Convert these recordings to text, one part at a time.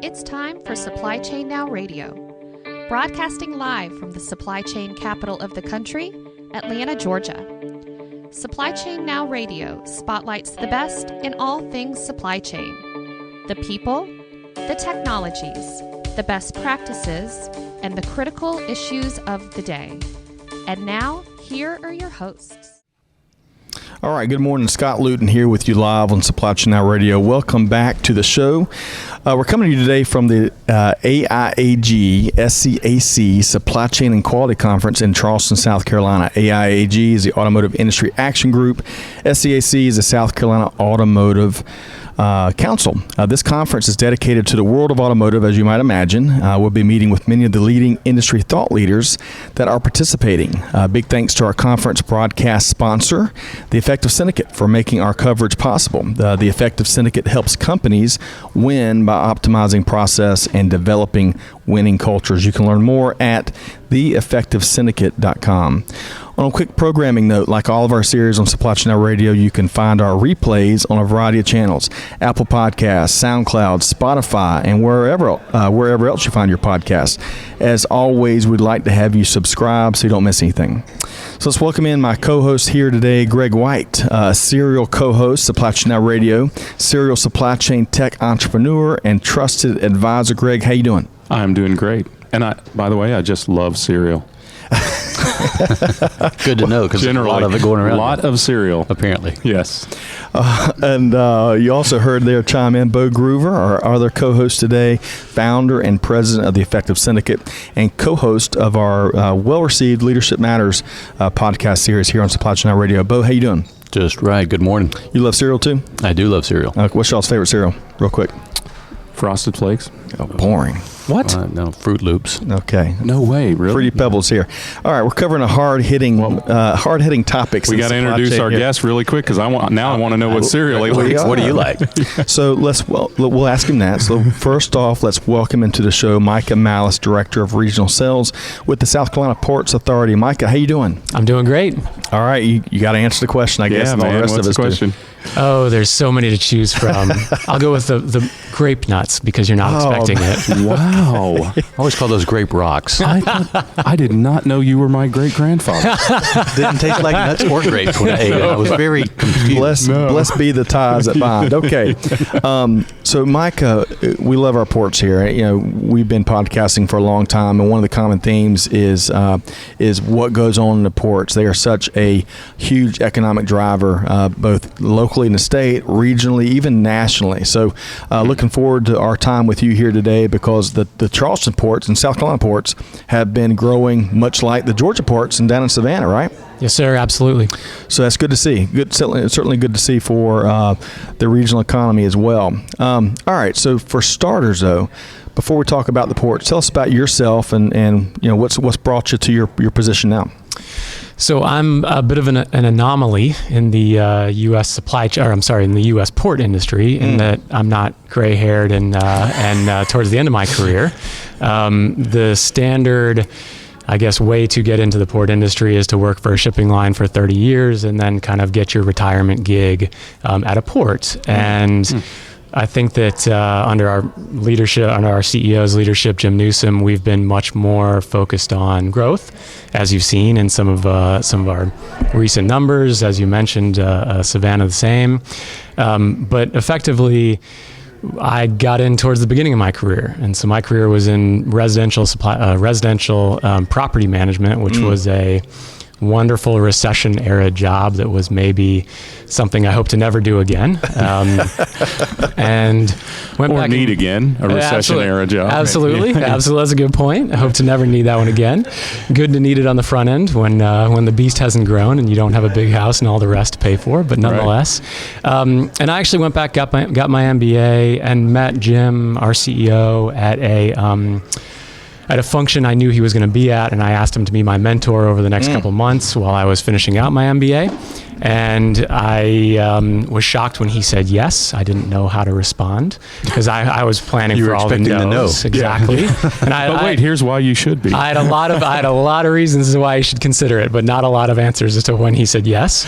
It's time for Supply Chain Now Radio, broadcasting live from the supply chain capital of the country, Atlanta, Georgia. Supply Chain Now Radio spotlights the best in all things supply chain. The people, the technologies, the best practices, and the critical issues of the day. And now, here are your hosts. All right, good morning. Scott Luton here with you live on Supply Chain Now Radio. Welcome back to the show. We're coming to you today from the AIAG SCAC Supply Chain and Quality Conference in Charleston, South Carolina. AIAG is the Automotive Industry Action Group. SCAC is the South Carolina Automotive Council. This conference is dedicated to the world of automotive, as you might imagine. We'll be meeting with many of the leading industry thought leaders that are participating. Big thanks to our conference broadcast sponsor, the Effective Syndicate, for making our coverage possible. The Effective Syndicate helps companies win by optimizing process and developing winning cultures. You can learn more at theeffectivesyndicate.com. On a quick programming note, like all of our series on Supply Chain Now Radio, you can find our replays on a variety of channels: Apple Podcasts, SoundCloud, Spotify, and wherever else you find your podcasts. As always, we'd like to have you subscribe so you don't miss anything. So let's welcome in my co-host here today, Greg White, serial co-host, Supply Chain Now Radio, serial supply chain tech entrepreneur, and trusted advisor. Greg, how you doing? I'm doing great. And by the way, I just love cereal. Good to know, because there's a lot of it going around. A lot of cereal. Apparently. Yes. And you also heard there chime in Bo Groover, our other co-host today, founder and president of the Effective Syndicate, and co-host of our well-received Leadership Matters podcast series here on Supply Chain Now Radio. Bo, how you doing? Just right. Good morning. You love cereal too? I do love cereal. What's y'all's favorite cereal? Real quick. Frosted Flakes. Oh, boring. What? No, Fruit Loops. Okay. No way, really? Fruity Pebbles here. All right, we're covering a hard-hitting topics. We got to introduce our guest really quick, because I want to know what cereal he likes. What do you like? So we'll ask him that. So first off, let's welcome into the show Micah Mallace, Director of Regional Sales with the South Carolina Ports Authority. Micah, how you doing? I'm doing great. All right, you got to answer the question, I guess. Yeah, and all man, the rest what's of us the question? Oh, there's so many to choose from. I'll go with the grape nuts, because you're not expecting it. Wow. I always call those grape rocks. I did not know you were my great-grandfather. Didn't taste like nuts or grapes when I ate it. I was very confused. Blessed be the ties that bind. Okay. So Micah, we love our ports here. You know, we've been podcasting for a long time, and one of the common themes is what goes on in the ports. They are such a huge economic driver, both locally in the state, regionally, even nationally. So looking forward to our time with you here today, because the Charleston ports and South Carolina ports have been growing much like the Georgia ports and down in Savannah, right? Yes, sir. Absolutely. So that's good to see. Certainly good to see for the regional economy as well. All right. So for starters, though, before we talk about the ports, tell us about yourself and you know what's brought you to your position now. So I'm a bit of an anomaly in the U.S. in the U.S. port industry, in that I'm not gray-haired and towards the end of my career. The standard, I guess, way to get into the port industry is to work for a shipping line for 30 years and then kind of get your retirement gig at a port. And I think that under our CEO's leadership, Jim Newsom, we've been much more focused on growth, as you've seen in some of our recent numbers. As you mentioned, Savannah the same. But effectively, I got in towards the beginning of my career, and so my career was in residential property management, which was a wonderful recession era job that was maybe something I hope to never do again. And went or back need again, a recession era job. Absolutely. Absolutely. That's a good point. I hope to never need that one again. Good to need it on the front end when the beast hasn't grown and you don't have a big house and all the rest to pay for, but nonetheless. Right. And I actually went back, got my MBA, and met Jim, our CEO, at a function I knew he was going to be at, and I asked him to be my mentor over the next couple months while I was finishing out my MBA. And I was shocked when he said yes. I didn't know how to respond because I was planning for all the no's. Exactly. And But wait, here's why you should be. I had a lot of reasons as why you should consider it, but not a lot of answers as to when he said yes.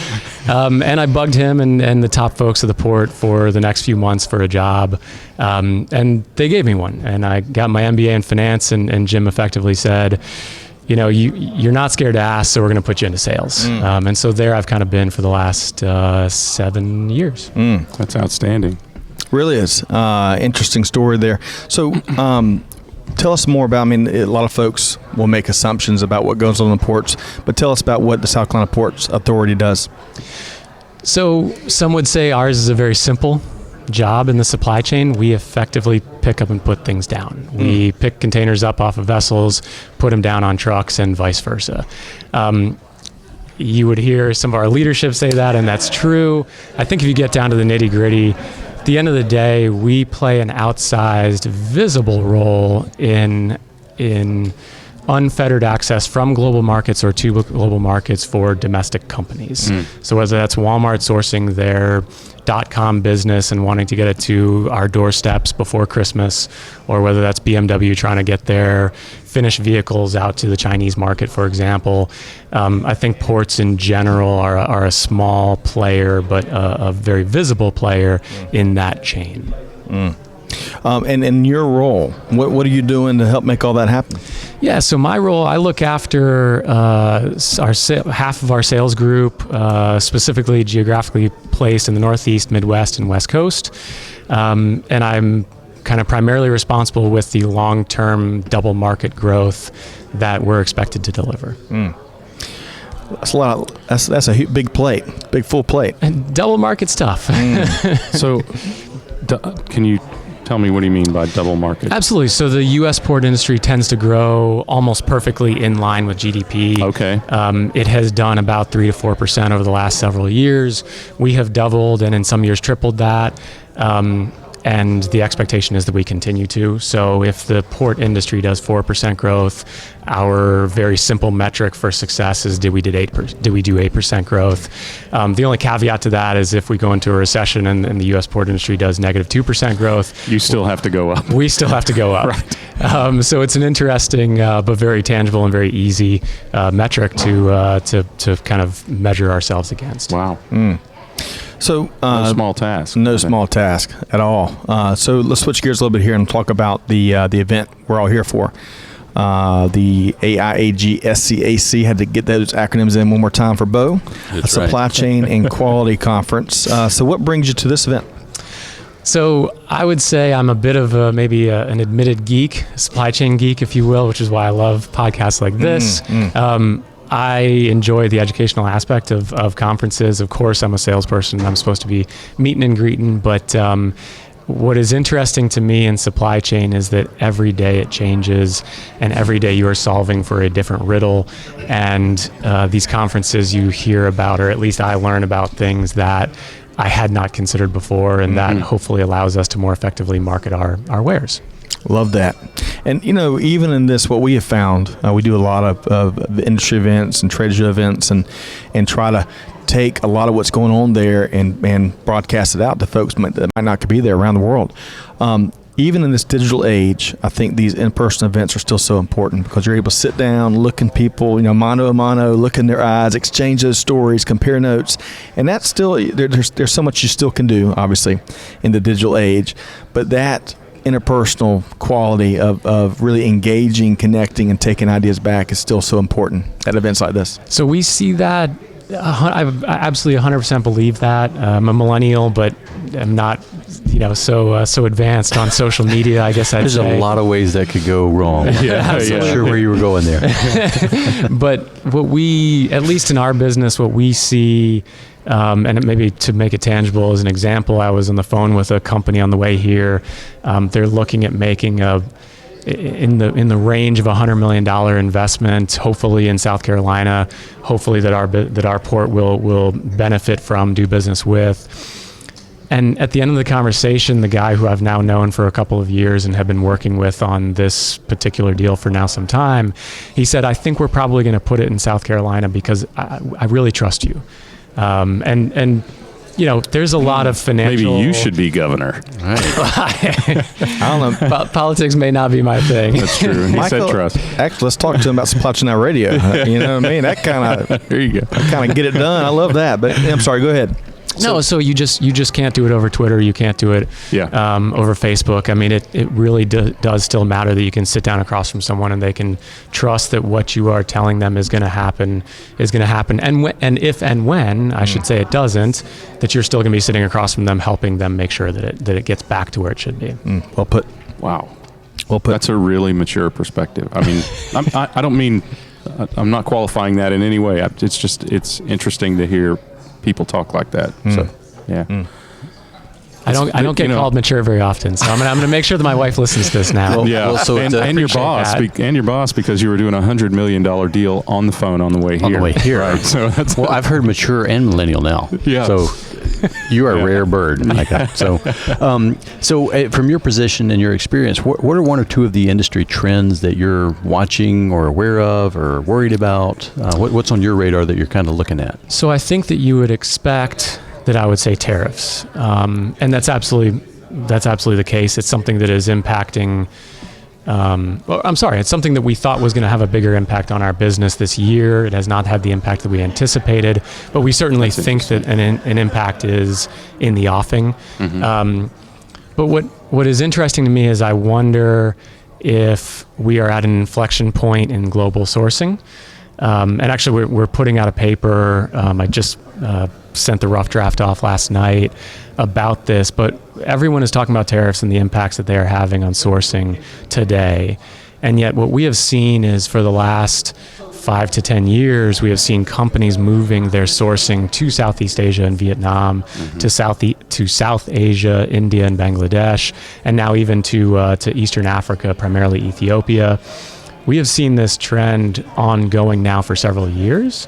And I bugged him and the top folks of the port for the next few months for a job. And they gave me one. And I got my MBA in finance, and Jim effectively said, you're not scared to ask, so we're going to put you into sales. And so there I've kind of been for the last 7 years. That's outstanding. Really is. Interesting story there. So tell us more about, a lot of folks will make assumptions about what goes on in the ports, but tell us about what the South Carolina Ports Authority does. So some would say ours is a very simple job in the supply chain. We effectively pick up and put things down. We pick containers up off of vessels, put them down on trucks, and vice versa. You would hear some of our leadership say that, and that's true. I think if you get down to the nitty-gritty, at the end of the day, we play an outsized, visible role in unfettered access from global markets or to global markets for domestic companies. So whether that's Walmart sourcing their .com business and wanting to get it to our doorsteps before Christmas, or whether that's BMW trying to get their finished vehicles out to the Chinese market, for example. I think ports in general are a small player, but a very visible player in that chain. And in your role, what are you doing to help make all that happen? Yeah, so my role, I look after half of our sales group, specifically geographically placed in the Northeast, Midwest, and West Coast. And I'm kind of primarily responsible with the long-term double market growth that we're expected to deliver. That's a lot. That's a big plate, big full plate. And double market's tough. So, can you tell me what do you mean by double market? Absolutely. So the U.S. port industry tends to grow almost perfectly in line with GDP. Okay. It has done about 3 to 4% over the last several years. We have doubled and in some years tripled that. And the expectation is that we continue to. So if the port industry does 4% growth, our very simple metric for success is did we do 8% growth? The only caveat to that is if we go into a recession and the U.S. port industry does negative 2% growth, you still have to go up. We still have to go up. Right. So it's an interesting but very tangible and very easy metric to kind of measure ourselves against. Wow. So no small task. No small task at all. So let's switch gears a little bit here and talk about the event we're all here for. The AIAG SCAC, had to get those acronyms in one more time for Bo. That's Supply Chain and Quality Conference. So what brings you to this event? So I would say I'm a bit of an admitted geek, supply chain geek, if you will, which is why I love podcasts like this. I enjoy the educational aspect of conferences. Of course, I'm a salesperson. I'm supposed to be meeting and greeting. But what is interesting to me in supply chain is that every day it changes, and every day you are solving for a different riddle. And these conferences you hear about, or at least I learn about things that I had not considered before, and that hopefully allows us to more effectively market our wares. Love that. And, even in this, what we have found, we do a lot of industry events and trade show events and try to take a lot of what's going on there and broadcast it out to folks that might not be there around the world. Even in this digital age, I think these in-person events are still so important because you're able to sit down, look in people, mano a mano, look in their eyes, exchange those stories, compare notes. And that's still, there's so much you still can do, obviously, in the digital age. But that interpersonal quality of really engaging, connecting, and taking ideas back is still so important at events like this. So we see that. I absolutely 100% believe that. I'm a millennial, but I'm not, so advanced on social media, I guess I'd say. There's a lot of ways that could go wrong. Yeah, I'm not sure where you were going there. But what we, at least in our business, what we see, and maybe to make it tangible as an example, I was on the phone with a company on the way here. They're looking at making in the range of $100 million investment, hopefully in South Carolina, hopefully that our port will benefit from, do business with. And at the end of the conversation, the guy who I've now known for a couple of years and have been working with on this particular deal for now some time, he said, I think we're probably going to put it in South Carolina because I really trust you. And there's a lot of financial. Maybe you should be governor. I don't know. Politics may not be my thing. That's true. He Michael, said trust. Actually, let's talk to him about Supply Chain Now Radio. You know what I mean? That kind of There you go. get it done. I love that. But I'm sorry. Go ahead. No, so you just can't do it over Twitter. You can't do it over Facebook. I mean, it really does still matter that you can sit down across from someone and they can trust that what you are telling them is going to happen. And if and when, I should say it doesn't, that you're still going to be sitting across from them, helping them make sure that it gets back to where it should be. Well put. Wow. Well put. That's a really mature perspective. I mean, I don't mean, I'm not qualifying that in any way. It's interesting to hear people talk like that. So, yeah. I don't get called mature very often, so I'm gonna make sure that my wife listens to this now. And your boss, because you were doing $100 million deal on the phone on the way here. On the way here. Right. So that's I've heard mature and millennial now. Yeah. So you are a rare bird, Micah. So from your position and your experience, what are one or two of the industry trends that you're watching or aware of or worried about? What's on your radar that you're kind of looking at? So I think that you would expect that I would say tariffs, and that's absolutely the case. It's something that is impacting. It's something that we thought was going to have a bigger impact on our business this year. It has not had the impact that we anticipated, but we certainly think that an impact is in the offing. Mm-hmm. But what is interesting to me is I wonder if we are at an inflection point in global sourcing. And actually, we're putting out a paper. I just sent the rough draft off last night about this, but everyone is talking about tariffs and the impacts that they are having on sourcing today. And yet what we have seen is for the last 5 to 10 years, we have seen companies moving their sourcing to Southeast Asia and Vietnam, to South Asia, India and Bangladesh, and now even to Eastern Africa, primarily Ethiopia. We have seen this trend ongoing now for several years.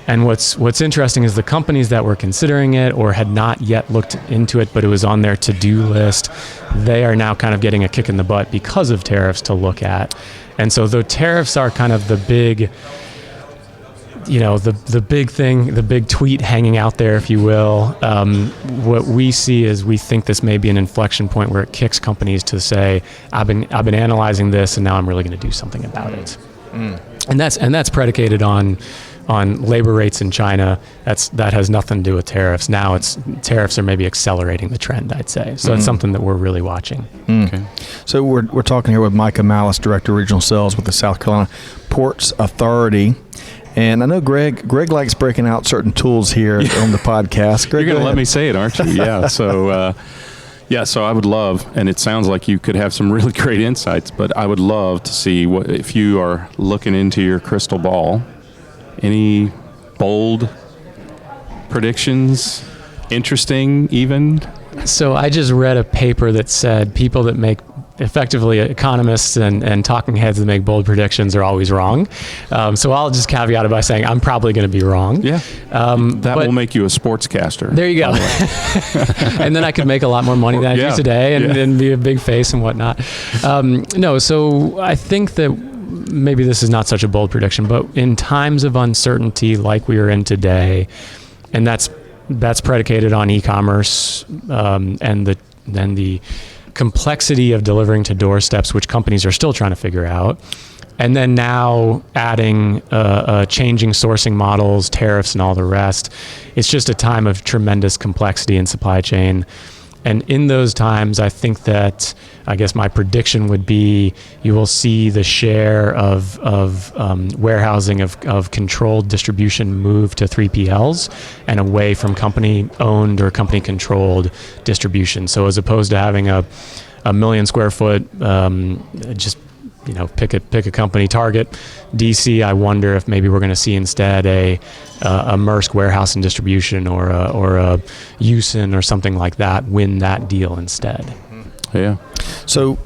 And what's interesting is the companies that were considering it or had not yet looked into it, but it was on their to-do list, they are now kind of getting a kick in the butt because of tariffs to look at. And so though tariffs are kind of the big, the big thing, the big tweet hanging out there, if you will, what we see is we think this may be an inflection point where it kicks companies to say, I've been analyzing this and now I'm really going to do something about it. And that's predicated on labor rates in China. That has nothing to do with tariffs. Now tariffs are maybe accelerating the trend, I'd say. So it's something that we're really watching. Okay. So we're talking here with Micah Mallace, Director of Regional Sales with the South Carolina Ports Authority. And I know Greg likes breaking out certain tools here on the podcast. Greg, you're going to let me say it, aren't you? Yeah. So I would love, and it sounds like you could have some really great insights, but I would love to see if you are looking into your crystal ball, any bold predictions, interesting even? So I just read a paper that said people that make, effectively economists and talking heads that make bold predictions are always wrong. So I'll just caveat it by saying I'm probably going to be wrong. Yeah. That will make you a sportscaster. There you go. And then I could make a lot more money than I do today and be a big face and whatnot. So I think that maybe this is not such a bold prediction, but in times of uncertainty like we are in today, and that's predicated on e-commerce and the complexity of delivering to doorsteps, which companies are still trying to figure out. And then now adding changing sourcing models, tariffs, and all the rest. It's just a time of tremendous complexity in supply chain. And in those times, I think that, I guess my prediction would be you will see the share of warehousing of controlled distribution move to 3PLs and away from company-owned or company-controlled distribution. So as opposed to having a 1 million square foot, pick a company target, DC, I wonder if maybe we're going to see instead a Maersk warehouse and distribution or a Usin or something like that win that deal instead. Yeah. So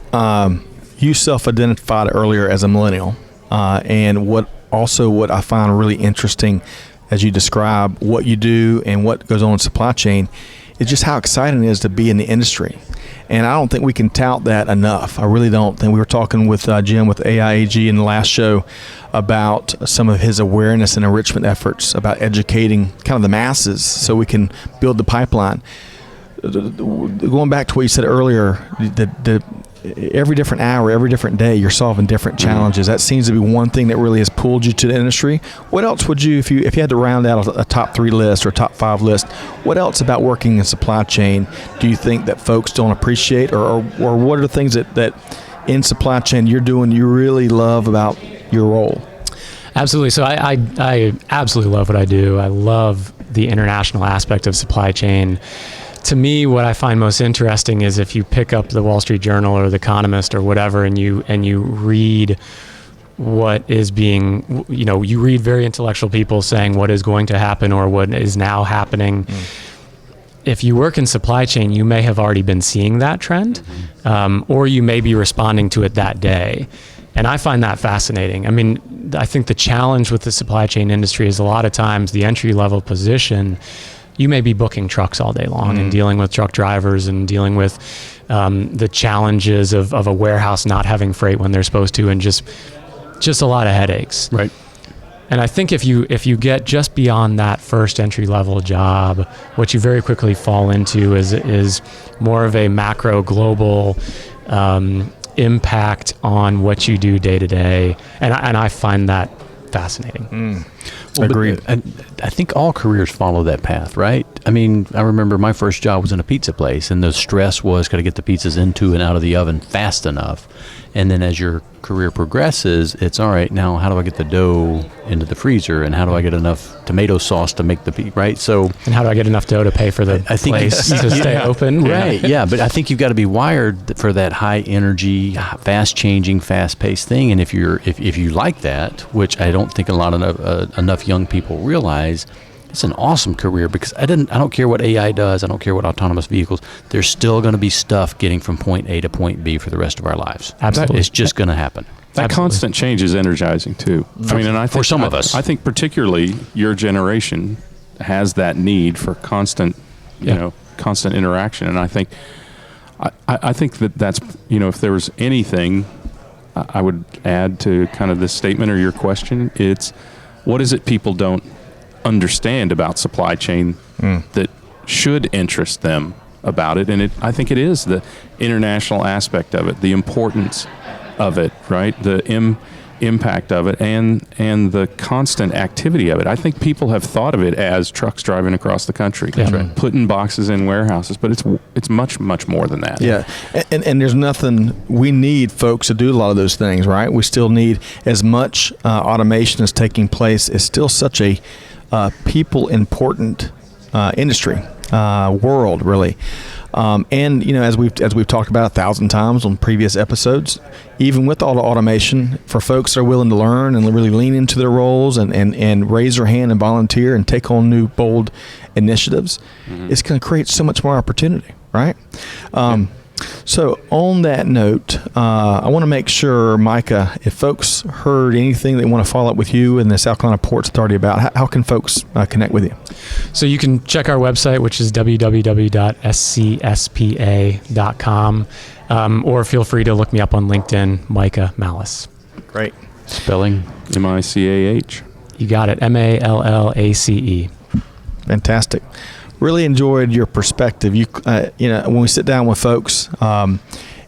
you self-identified earlier as a millennial, and what I find really interesting as you describe what you do and what goes on in supply chain is just how exciting it is to be in the industry. And I don't think we can tout that enough. I really don't. And we were talking with Jim with AIAG in the last show about some of his awareness and enrichment efforts about educating kind of the masses so we can build the pipeline. Going back to what you said earlier, every different hour, every different day, you're solving different challenges. That seems to be one thing that really has pulled you to the industry. What else would you, if you had to round out a top 3 list or a top 5 list, what else about working in supply chain do you think that folks don't appreciate, or what are the things that in supply chain you're doing you really love about your role? Absolutely. So I absolutely love what I do. I love the international aspect of supply chain. To me, what I find most interesting is if you pick up the Wall Street Journal or the Economist or whatever, and you read what is being, you read very intellectual people saying what is going to happen or what is now happening. If you work in supply chain, you may have already been seeing that trend, or you may be responding to it that day. And I find that fascinating. I mean, I think the challenge with the supply chain industry is a lot of times the entry-level position, you may be booking trucks all day long and dealing with truck drivers and dealing with the challenges of a warehouse not having freight when they're supposed to, and just a lot of headaches. Right. And I think if you get just beyond that first entry-level job, what you very quickly fall into is more of a macro global impact on what you do day to day, and I find that fascinating. Agreed. And I think all careers follow that path, right? I mean, I remember my first job was in a pizza place, and the stress was got to get the pizzas into and out of the oven fast enough. And then as your career progresses, it's all right, now how do I get the dough into the freezer, and how do I get enough tomato sauce to make the pizza, right? So, and how do I get enough dough to pay for the place to stay open? Right, yeah. But I think you've got to be wired for that high energy, fast changing, fast paced thing. And if you like that, which I don't think a lot of enough young people realize, it's an awesome career, because I don't care what AI does, I don't care what autonomous vehicles, there's still going to be stuff getting from point A to point B for the rest of our lives. Absolutely. It's just going to happen. That constant change is energizing too. I mean, and I think for some of us, I think particularly your generation has that need for constant, constant interaction. And I think that's, if there was anything I would add to kind of this statement or your question, it's what is it people don't understand about supply chain that should interest them about it. And I think it is the international aspect of it, the importance of it, right? The impact of it, and the constant activity of it. I think people have thought of it as trucks driving across the country, putting boxes in warehouses, but it's much, much more than that. Yeah, and there's nothing, we need folks to do a lot of those things, right? We still need as much automation is taking place. It's still such a people important industry, world, really. And as we've talked about 1,000 times on previous episodes, even with all the automation, for folks that are willing to learn and really lean into their roles and raise their hand and volunteer and take on new bold initiatives, it's going to create so much more opportunity, right? So on that note, I want to make sure, Micah, if folks heard anything they want to follow up with you and the South Carolina Ports Authority about, how can folks connect with you? So you can check our website, which is www.scspa.com, or feel free to look me up on LinkedIn, Micah Mallace. Great. Spelling? M-I-C-A-H. You got it. M-A-L-L-A-C-E. Fantastic. Really enjoyed your perspective. When we sit down with folks,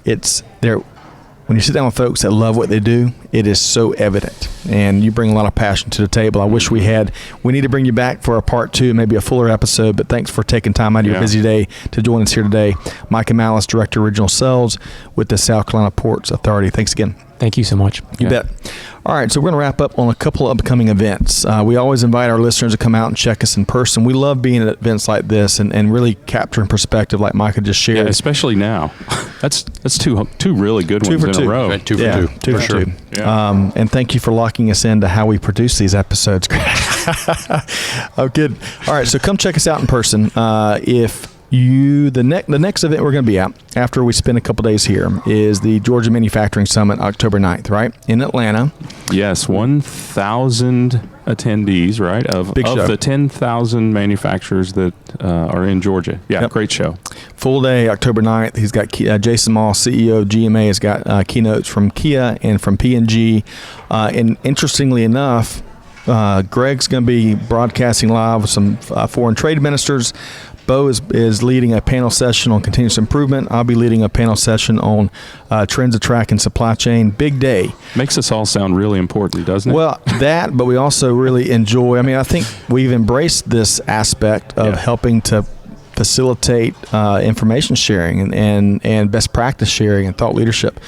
it's there. When you sit down with folks that love what they do, it is so evident, and you bring a lot of passion to the table. I wish we need to bring you back for a part 2, maybe a fuller episode, but thanks for taking time out of your busy day to join us here today. Micah Mallace, Director of Regional Sales with the South Carolina Ports Authority. Thanks again. Thank you so much. You bet. All right, so we're going to wrap up on a couple of upcoming events. We always invite our listeners to come out and check us in person. We love being at events like this and really capturing perspective like Micah just shared. Yeah, especially now. That's two really good ones in a row. Right, two for two. Sure. Yeah. And thank you for locking us into how we produce these episodes. Oh, good. All right, so come check us out in person. If the next event we're going to be at after we spend a couple days here is the Georgia Manufacturing Summit, October 9th, right, in Atlanta. Yes, 1,000 attendees, right, of the 10,000 manufacturers that are in Georgia. Yeah, yep. Great show. Full day, October 9th. He's got Jason Moss, CEO of GMA, has got keynotes from Kia and from P&G. And interestingly enough, Greg's going to be broadcasting live with some foreign trade ministers. Bo is leading a panel session on continuous improvement. I'll be leading a panel session on trends of track and supply chain. Big day. Makes us all sound really important, doesn't it? Well, but we also really enjoy. I mean, I think we've embraced this aspect of helping to facilitate information sharing and best practice sharing and thought leadership.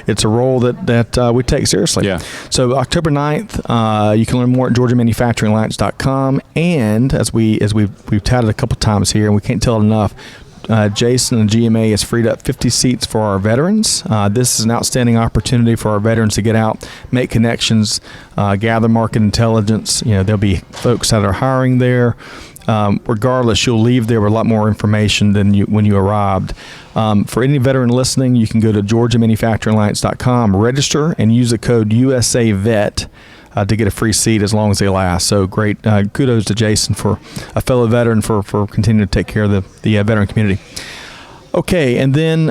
It's a role that we take seriously. Yeah. So October 9th, you can learn more at GeorgiaManufacturingAlliance.com. And as we've touted a couple times here, and we can't tell it enough, Jason and GMA has freed up 50 seats for our veterans. This is an outstanding opportunity for our veterans to get out, make connections, gather market intelligence. There'll be folks that are hiring there. Regardless, you'll leave there with a lot more information than when you arrived. For any veteran listening, you can go to GeorgiaManufacturingAlliance.com, register, and use the code USAVET to get a free seat as long as they last. So great. Kudos to Jason, for a fellow veteran, for continuing to take care of the veteran community. Okay, and then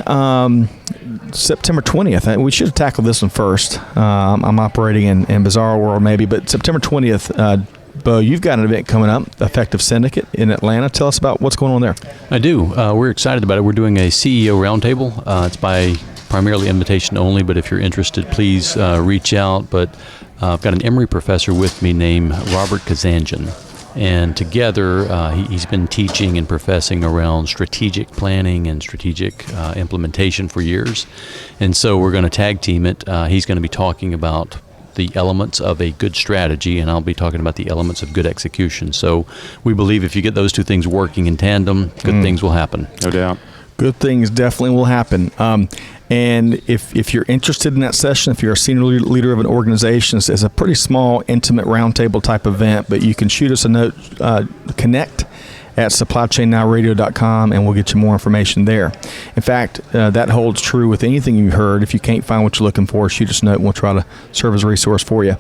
September 20th, we should have tackled this one first. I'm operating in bizarre world maybe, but September 20th, Bo, you've got an event coming up, Effective Syndicate in Atlanta. Tell us about what's going on there. I do. We're excited about it. We're doing a CEO roundtable. It's by primarily invitation only, but if you're interested, please reach out. But I've got an Emory professor with me named Robert Kazanjian. And together, he's been teaching and professing around strategic planning and strategic implementation for years. And so we're going to tag team it. He's going to be talking about the elements of a good strategy, and I'll be talking about the elements of good execution. So we believe if you get those two things working in tandem, good things will happen. No doubt. Good things definitely will happen. And if you're interested in that session, if you're a senior leader of an organization, it's a pretty small, intimate roundtable type event, but you can shoot us a note, connect at supplychainnowradio.com, and we'll get you more information there. In fact, that holds true with anything you heard. If you can't find what you're looking for, shoot us a note, and we'll try to serve as a resource for you.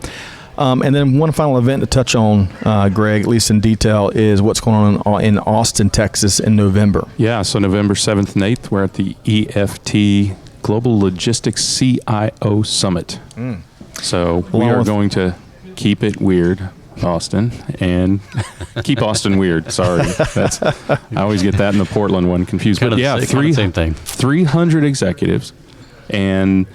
And then one final event to touch on, Greg, at least in detail, is what's going on in Austin, Texas in November. Yeah, so November 7th and 8th, we're at the EFT Global Logistics CIO Summit. So we are going to keep it weird, Austin, and keep Austin weird. Sorry, I always get that in the Portland one confused. But yeah, same thing. 300 executives and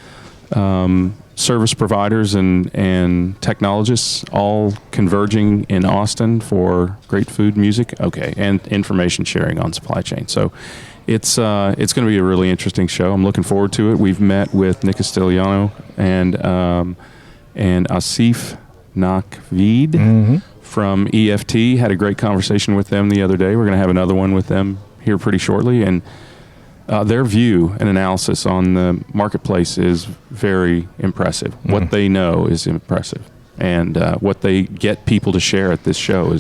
service providers and technologists all converging in Austin for great food, music, and information sharing on supply chain. So it's going to be a really interesting show. I'm looking forward to it. We've met with Nick Castigliano and Asif Nakvid from EFT. Had a great conversation with them the other day. We're going to have another one with them here pretty shortly. And their view and analysis on the marketplace is very impressive. What they know is impressive. And what they get people to share at this show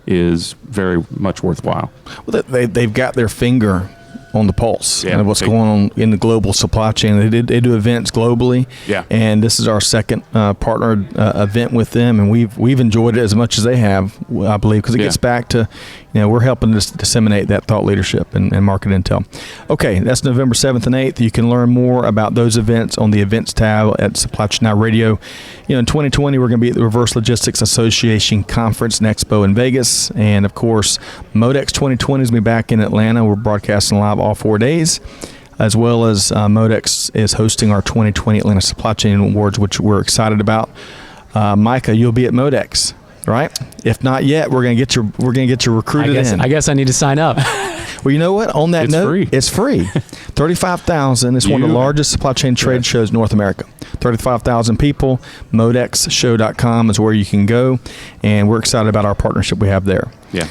is very much worthwhile. Well, they've got their finger on the pulse and what's going on in the global supply chain. They do events globally, and this is our second partnered event with them, and we've enjoyed it as much as they have, I believe, because it gets back to, we're helping to disseminate that thought leadership and market intel. Okay, that's November 7th and 8th. You can learn more about those events on the events tab at Supply Chain Now Radio. In 2020, we're going to be at the Reverse Logistics Association Conference and Expo in Vegas, and of course, Modex 2020 is going to be back in Atlanta. We're broadcasting live all 4 days, as well as Modex is hosting our 2020 Atlanta Supply Chain Awards, which we're excited about. Micah, you'll be at Modex, right? If not yet, we're gonna get you recruited in. I guess I need to sign up. Well, you know what? On that note, free. It's free. 35,000. It's one of the largest supply chain trade shows in North America. 35,000 people. ModexShow.com is where you can go, and we're excited about our partnership we have there. Yeah.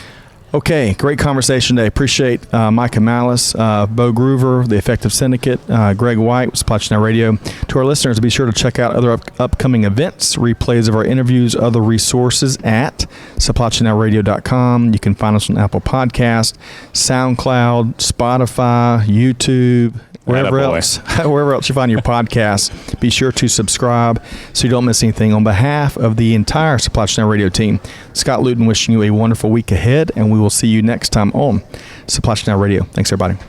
Okay, great conversation today. Appreciate Micah Mallace, Bo Groover, the Effective Syndicate, Greg White with Supply Chain Now Radio. To our listeners, be sure to check out other upcoming events, replays of our interviews, other resources at supplychainnowradio.com. You can find us on Apple Podcasts, SoundCloud, Spotify, YouTube, wherever else you find your podcast. Be sure to subscribe so you don't miss anything. On behalf of the entire Supply Chain Now Radio team, Scott Luton wishing you a wonderful week ahead, and we will see you next time on Supply Chain Now Radio. Thanks, everybody.